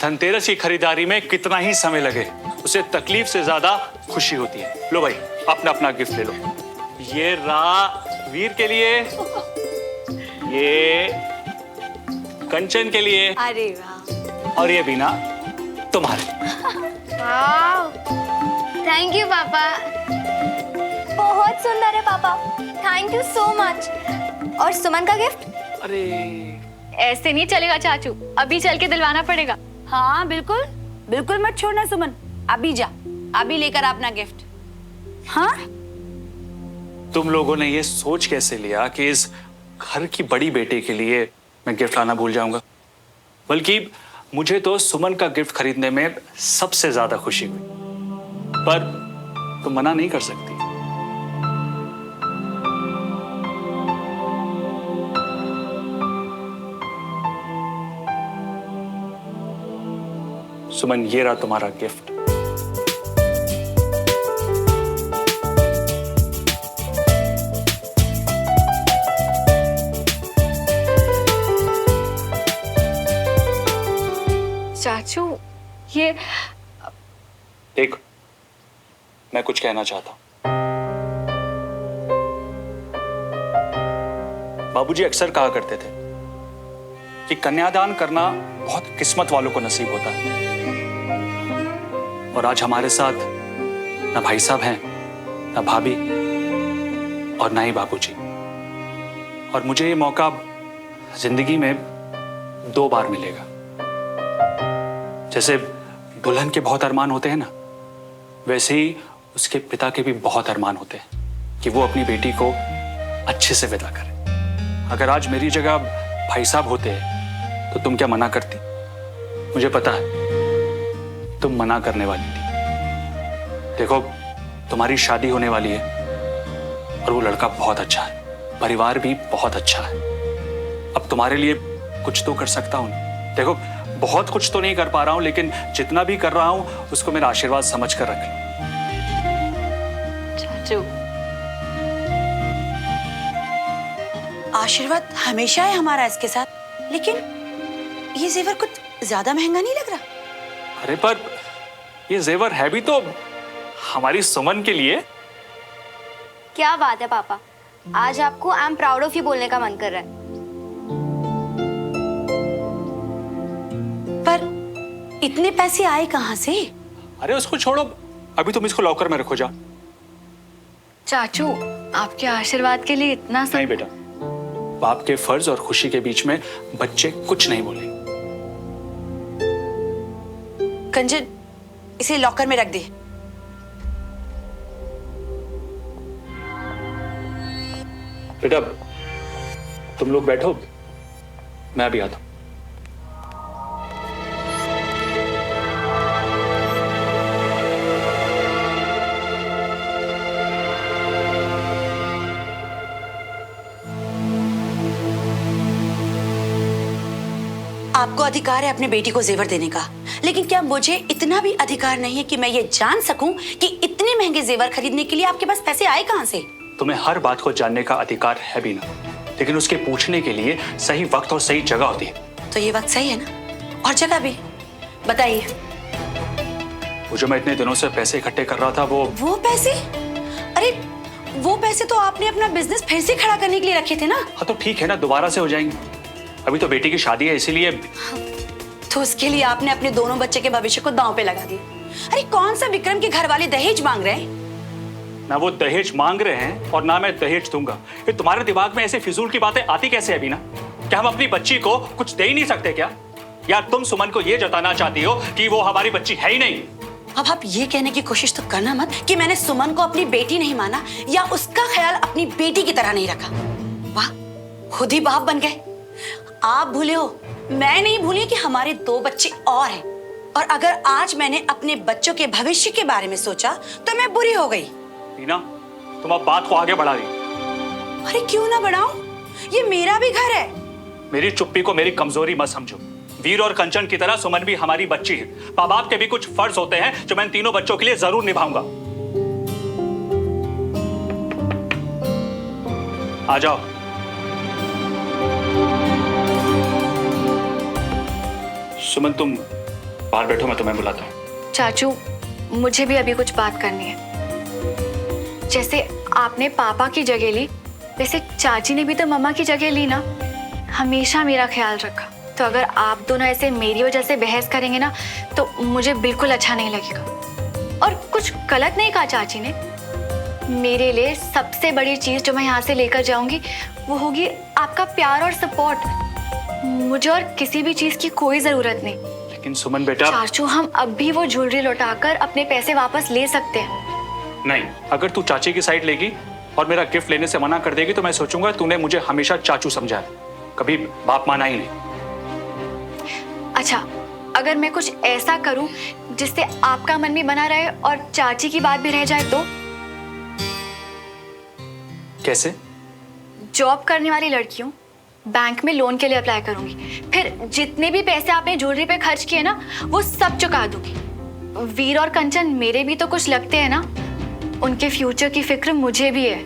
धनतेरस की खरीदारी में कितना ही समय लगे, उसे तकलीफ से ज्यादा खुशी होती है। लो भाई, अपना अपना गिफ्ट ले लो। ये वीर के लिए, ये कंचन के लिए, अरे वाह, और ये बीना तुम्हारे। थैंक यू पापा। बहुत सुंदर है पापा, थैंक यू सो मच। और सुमन का गिफ्ट? अरे ऐसे नहीं चलेगा चाचू, अभी चल के दिलवाना पड़ेगा। हाँ बिल्कुल, बिल्कुल मत छोड़ना सुमन, अभी जा, अभी लेकर अपना गिफ्ट। हाँ, तुम लोगों ने ये सोच कैसे लिया कि इस घर की बड़ी बेटी के लिए मैं गिफ्ट लाना भूल जाऊंगा? बल्कि मुझे तो सुमन का गिफ्ट खरीदने में सबसे ज्यादा खुशी हुई, पर तुम मना नहीं कर सकती। सुमन, ये रहा तुम्हारा गिफ्ट। चाचू ये देख, मैं कुछ कहना चाहता हूं। बाबूजी अक्सर कहा करते थे कि कन्यादान करना बहुत किस्मत वालों को नसीब होता है, और आज हमारे साथ ना भाई साहब हैं, ना भाभी, और ना ही बाबूजी। और मुझे ये मौका जिंदगी में 2 बार मिलेगा। जैसे दुल्हन के बहुत अरमान होते हैं ना, वैसे ही उसके पिता के भी बहुत अरमान होते हैं कि वो अपनी बेटी को अच्छे से विदा करे। अगर आज मेरी जगह भाई साहब होते तो तुम क्या मना करती? मुझे पता है तुम मना करने वाली थी। देखो, तुम्हारी शादी होने वाली है और वो लड़का बहुत अच्छा है, परिवार भी बहुत अच्छा है। अब तुम्हारे लिए कुछ तो कर सकता हूं। देखो, बहुत कुछ तो नहीं कर पा रहा हूं, लेकिन जितना भी कर रहा हूं उसको मेरा आशीर्वाद समझ कर रख लो। चाचू, आशीर्वाद हमेशा है हमारा इसके साथ, लेकिन ये जेवर कुछ ज्यादा महंगा नहीं लग रहा? अरे पर ये जेवर है भी तो हमारी सुमन के लिए। क्या बात है पापा, आज आपको I am proud of you बोलने का मन कर रहा है। पर इतने पैसे आए कहां से? अरे उसको छोड़ो, अभी तुम इसको लॉकर में रखो जा। चाचू आपके आशीर्वाद के लिए इतना नहीं बेटा, बाप के फर्ज और खुशी के बीच में बच्चे कुछ नहीं बोले। कंचन, इसे लॉकर में रख दे। बेटा तुम लोग बैठो, मैं अभी आता हूं। आपको अधिकार है अपने बेटी को जेवर देने का, लेकिन क्या मुझे इतना भी अधिकार नहीं है कि मैं ये जान सकूं कि इतने महंगे जेवर खरीदने के लिए आपके पास पैसे आए कहां से? तुम्हें हर बात को जानने का अधिकार है भी ना, लेकिन उसके पूछने के लिए सही वक्त और सही जगह होती है। तो ये वक्त सही है ना, और जगह भी? बताइए। वो जो मैं इतने दिनों से पैसे इकट्ठे कर रहा था, वो पैसे? अरे वो पैसे तो आपने अपना बिजनेस फिर से खड़ा करने के लिए रखे थे ना? हाँ तो ठीक है ना, दोबारा से हो जाएंगे। अभी तो बेटी की शादी है, इसीलिए। तो उसके लिए आपने अपने दोनों बच्चे के भविष्य को दांव पे लगा दिया। अरे कौन सा विक्रम के घर वाले दहेज मांग रहे हैं? ना वो दहेज मांग रहे हैं और ना मैं दहेज दूंगा। ये तुम्हारे दिमाग में ऐसे फिजूल की बातें आती कैसे है बीना? क्या हम अपनी बच्ची को कुछ दे ही नहीं सकते क्या? या तुम सुमन को ये जताना चाहती हो कि वो हमारी बच्ची है ही नहीं? अब आप ये कहने की कोशिश तो करना मत कि मैंने सुमन को अपनी बेटी नहीं माना या उसका ख्याल अपनी बेटी की तरह नहीं रखा। वाह, खुद ही बाप बन गए। आप भूले हो, मैं नहीं भूली कि हमारे 2 बच्चे और हैं, और अगर आज मैंने अपने बच्चों के भविष्य के बारे में सोचा तो मैं बुरी हो गई। बीना, तुम अब बात को आगे बढ़ा रही। अरे क्यों ना बढ़ाऊं, ये मेरा भी घर है। मेरी चुप्पी को मेरी कमजोरी मत समझो। वीर और कंचन की तरह सुमन भी हमारी बच्ची है। माँ बाप के भी कुछ फर्ज होते हैं जो मैं इन तीनों बच्चों के लिए जरूर निभाऊंगा। आ जाओ। सुमन, तुम बाहर बैठो, मैं तुम्हें बुलाता हूँ। चाचू, मुझे भी अभी कुछ बात करनी है। जैसे आपने पापा की जगह ली, वैसे चाची ने भी तो मम्मा की जगह ली ना। हमेशा मेरा ख्याल रखा, तो अगर आप दोनों ऐसे मेरी वजह से बहस करेंगे ना, तो मुझे बिल्कुल अच्छा नहीं लगेगा। और कुछ गलत नहीं कहा चाची ने। मेरे लिए सबसे बड़ी चीज जो मैं यहाँ से लेकर जाऊंगी वो होगी आपका प्यार और सपोर्ट। मुझे और किसी भी चीज की कोई जरूरत नहीं। लेकिन सुमन बेटा, चाचू, हम अब भी वो ज्वेलरी लौटाकर अपने पैसे वापस ले सकते हैं। नहीं, अगर तू चाची की साइड लेगी और मेरा गिफ्ट लेने से मना कर देगी तो मैं सोचूंगा तूने मुझे हमेशा चाचू समझा है, कभी बाप माना ही नहीं। अच्छा, अगर मैं कुछ ऐसा करूं जिससे आपका मन भी बना रहे और चाची की बात भी रह जाए तो? कैसे? जॉब करने वाली लड़कियों बैंक में लोन के लिए अप्लाई करूंगी, फिर जितने भी पैसे आपने ज्वेलरी पे खर्च किए ना वो सब चुका दूंगी। वीर और कंचन मेरे भी तो कुछ लगते हैं ना, उनके फ्यूचर की फिक्र मुझे भी है।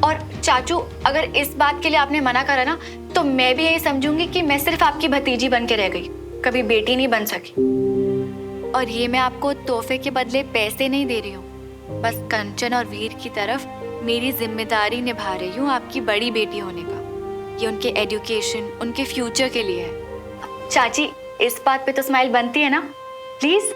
और चाचू, अगर इस बात के लिए आपने मना करा ना तो मैं भी यही समझूंगी कि मैं सिर्फ आपकी भतीजी बन के रह गई, कभी बेटी नहीं बन सकी। और ये मैं आपको तोहफे के बदले पैसे नहीं दे रही हूँ, बस कंचन और वीर की तरफ मेरी जिम्मेदारी निभा रही हूँ आपकी बड़ी बेटी होने का। ये उनके एजुकेशन, उनके फ्यूचर के लिए है। चाची, इस बात पे तो स्माइल बनती है ना, प्लीज।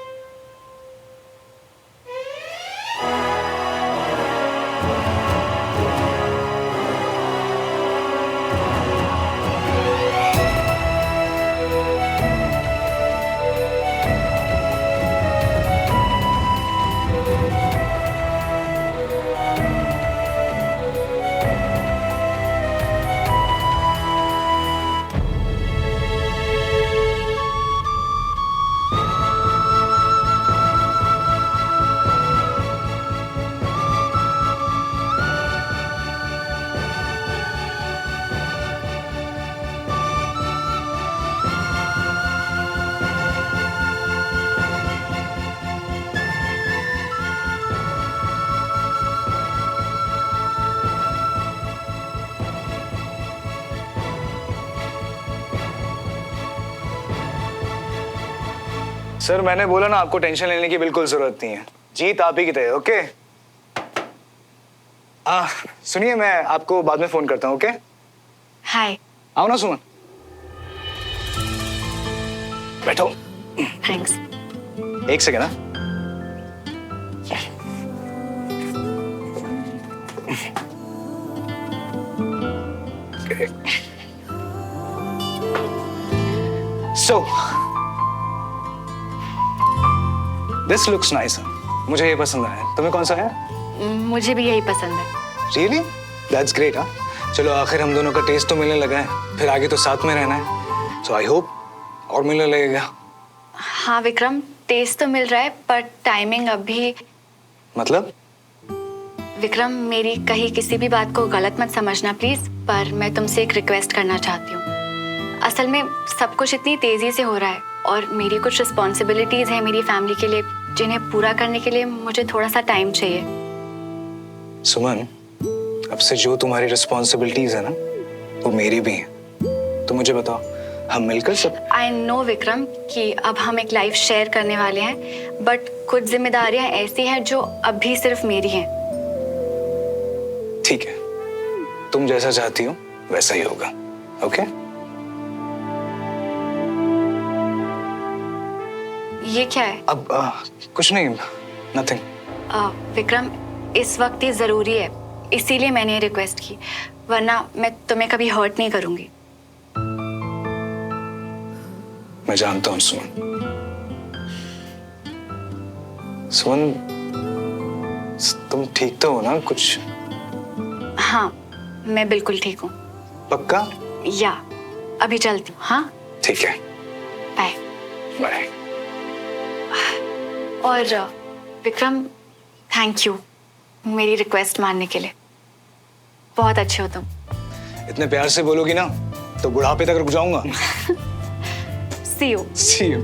सर, मैंने बोला ना, आपको टेंशन लेने की बिल्कुल जरूरत नहीं है। जीत आप ही की तय। ओके, सुनिए, मैं आपको बाद में फोन करता हूँ। ओके, हाय। आओ ना सुमन, बैठो। थैंक्स। एक सेकेंड। ना सो दिस लुक्स नाइस। मुझे ये पसंद है। तुम्हें कौन सा है? मुझे भी यही पसंद है। रियली? That's great. हाँ, चलो, आखिर हम दोनों का टेस्ट तो मिलने लगा है, फिर आगे तो साथ में रहना है। सो आई होप और मिलने लगेगा। हाँ विक्रम, टेस्ट तो मिल रहा है पर टाइमिंग अभी। मतलब? विक्रम, मेरी कहीं किसी भी बात को गलत मत समझना प्लीज, पर मैं तुमसे एक रिक्वेस्ट करना चाहती हूँ। असल में सब कुछ इतनी तेजी से हो रहा है और मेरी कुछ रिस्पॉन्सिबिलिटीज हैं मेरी फैमिली के लिए, जिन्हें पूरा करने के लिए मुझे थोड़ा सा टाइम चाहिए। सुमन, अब से जो तुम्हारी रिस्पॉन्सिबिलिटीज है ना, वो मेरी भी हैं। तो मुझे बताओ, हम मिलकर सब। आई नो विक्रम कि अब हम एक लाइफ शेयर करने वाले हैं, बट कुछ जिम्मेदारियां ऐसी हैं जो अभी सिर्फ मेरी हैं। ठीक है, तुम जैसा चाहती हो वैसा ही होगा। ओके? ये क्या है? अब कुछ नहीं, नथिंग। विक्रम, इस वक्त ये जरूरी है, इसीलिए मैंने ये रिक्वेस्ट की, वरना मैं तुम्हें कभी हर्ट नहीं करूंगी। मैं जानता हूँ सुमन। सुमन, तुम ठीक तो हो ना? कुछ? हाँ, मैं बिल्कुल ठीक हूँ। पक्का? या अभी चलती हूँ। हाँ, ठीक है, बाय। बाय। और विक्रम, थैंक यू मेरी रिक्वेस्ट मानने के लिए। बहुत अच्छे हो तुम। इतने प्यार से बोलोगी ना तो बुढ़ापे तक रुक जाऊंगा। सी यू। See you.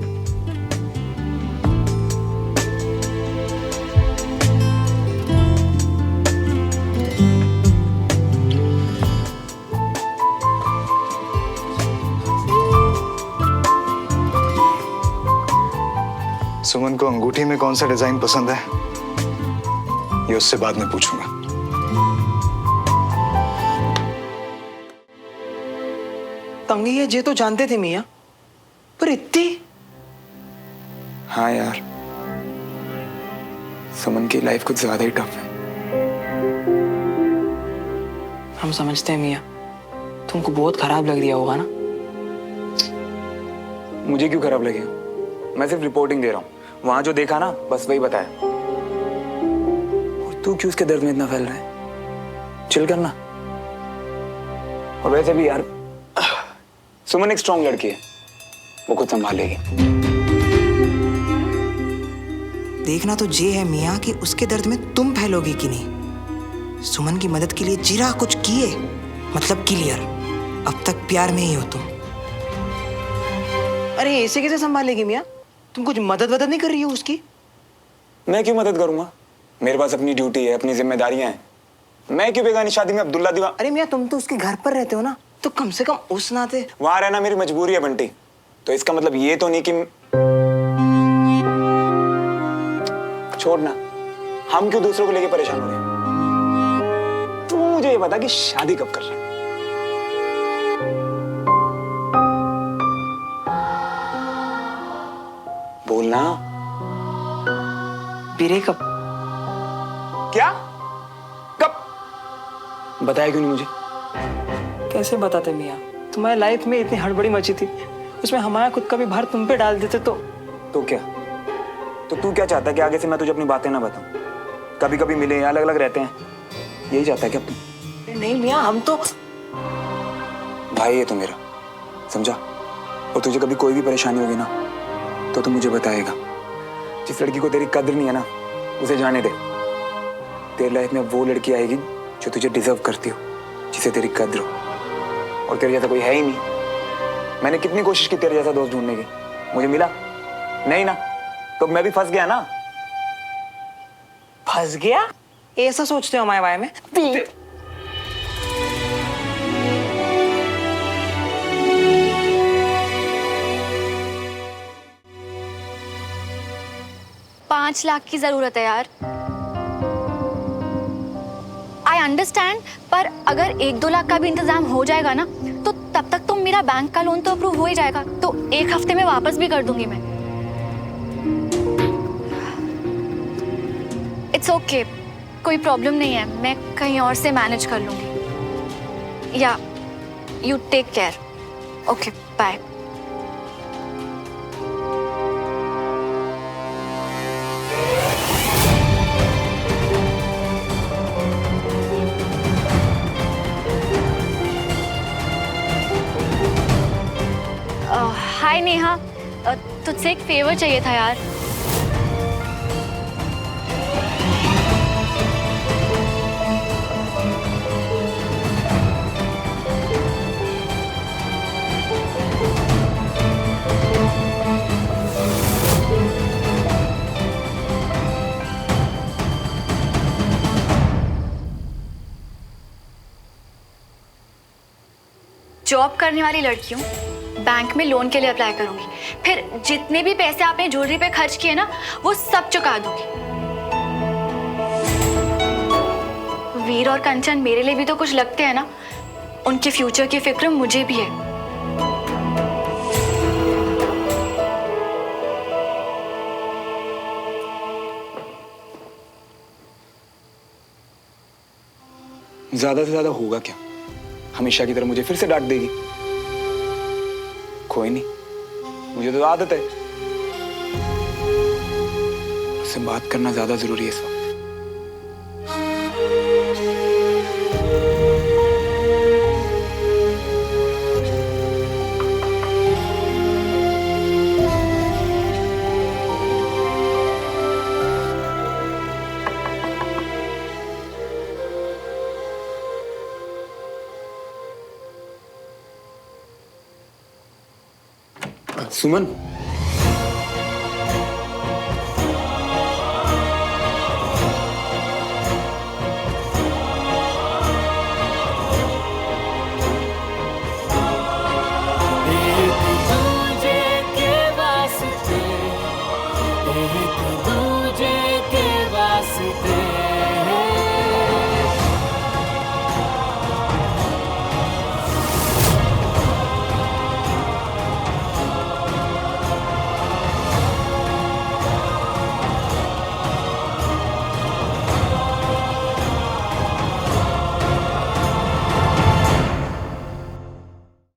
सुमन को अंगूठी में कौन सा डिजाइन पसंद है ये उससे बाद में पूछूंगा। तंगी है जे तो जानते थे मियाँ, पर इतनी। हाँ यार, सुमन की लाइफ कुछ ज्यादा ही टफ है। हम समझते हैं मियाँ, तुमको बहुत खराब लग रहा होगा ना। मुझे क्यों खराब लगे? मैं सिर्फ रिपोर्टिंग दे रहा हूँ। वहां जो देखा ना बस वही बताया। और तू क्यों उसके दर्द में इतना फैल रहा है? चिल करना। और वैसे भी यार, सुमन एक स्ट्रॉन्ग लड़की है, वो खुद संभालेगी। देखना तो ये है मियाँ कि उसके दर्द में तुम फैलोगे कि नहीं। सुमन की मदद के लिए जीरा कुछ किए, मतलब क्लियर। अब तक प्यार में ही हो तुम। अरे ऐसे कैसे संभालेगी मियाँ? तुम कुछ मदद वदद नहीं कर रही हो उसकी? मैं क्यों मदद करूंगा? मेरे पास अपनी ड्यूटी है, अपनी जिम्मेदारियां हैं। मैं क्यों बेगानी शादी में अब्दुल्ला दीवान? अरे मियाँ, तुम तो उसके घर पर रहते हो ना, तो कम से कम उस नाते। वहां रहना मेरी मजबूरी है बंटी। तो इसका मतलब ये तो नहीं कि छोड़ना। हम क्यों दूसरों को लेके परेशान हो रहे हैं? तू मुझे ये बता कि शादी कब कर रहा है? बोलना। ब्रेकअप। क्या? कब? बताया क्यों नहीं मुझे? कैसे बताते मियाँ? तुम्हारी लाइफ में इतनी हड़बड़ी मची थी, उसमें हमारा खुद का भी भार तुम पे डाल देते तो क्या? तो तू क्या चाहता है कि आगे से मैं तुझे अपनी बातें ना बताऊं? कभी कभी मिले, अलग अलग रहते हैं, यही चाहता है क्या तू? नहीं मियाँ, हम तो भाई है तो मेरा, समझा? और तुझे कभी कोई भी परेशानी होगी ना तो तू मुझे बताएगा। जिस लड़की को तेरी कद्र नहीं है ना, उसे जाने दे। तेरी लाइफ में वो लड़की आएगी जो तुझे डिजर्व करती हो, जिसे तेरी कद्र हो। और तेरे जैसा कोई है ही नहीं। मैंने कितनी कोशिश की तेरे जैसा दोस्त ढूंढने की, मुझे मिला नहीं ना, तो मैं भी फंस गया ना। फंस गया? ऐसा सोचते हो हमारे बारे में? पांच लाख की जरूरत है यार। आई अंडरस्टैंड, पर अगर 1-2 लाख का भी इंतजाम हो जाएगा ना, तो तब तक तो मेरा बैंक का लोन तो अप्रूव हो ही जाएगा। तो 1 हफ्ते में वापस भी कर दूंगी मैं। इट्स ओके, कोई प्रॉब्लम नहीं है, मैं कहीं और से मैनेज कर लूंगी। या you take care. Okay, bye. Hi Neha, तुझसे एक फेवर चाहिए था यार। जॉब करने वाली लड़की हूँ, बैंक में लोन के लिए अप्लाई करूंगी। फिर जितने भी पैसे आपने ज्वेलरी पे खर्च किए ना, वो सब चुका दूंगी। वीर और कंचन मेरे लिए भी तो कुछ लगते हैं ना, उनके फ्यूचर की फिक्र मुझे भी है। ज्यादा से ज्यादा होगा क्या? हमेशा की तरह मुझे फिर से डांट देगी। कोई नहीं, मुझे तो आदत है। उससे बात करना ज्यादा जरूरी है इस वक्त। सुमन,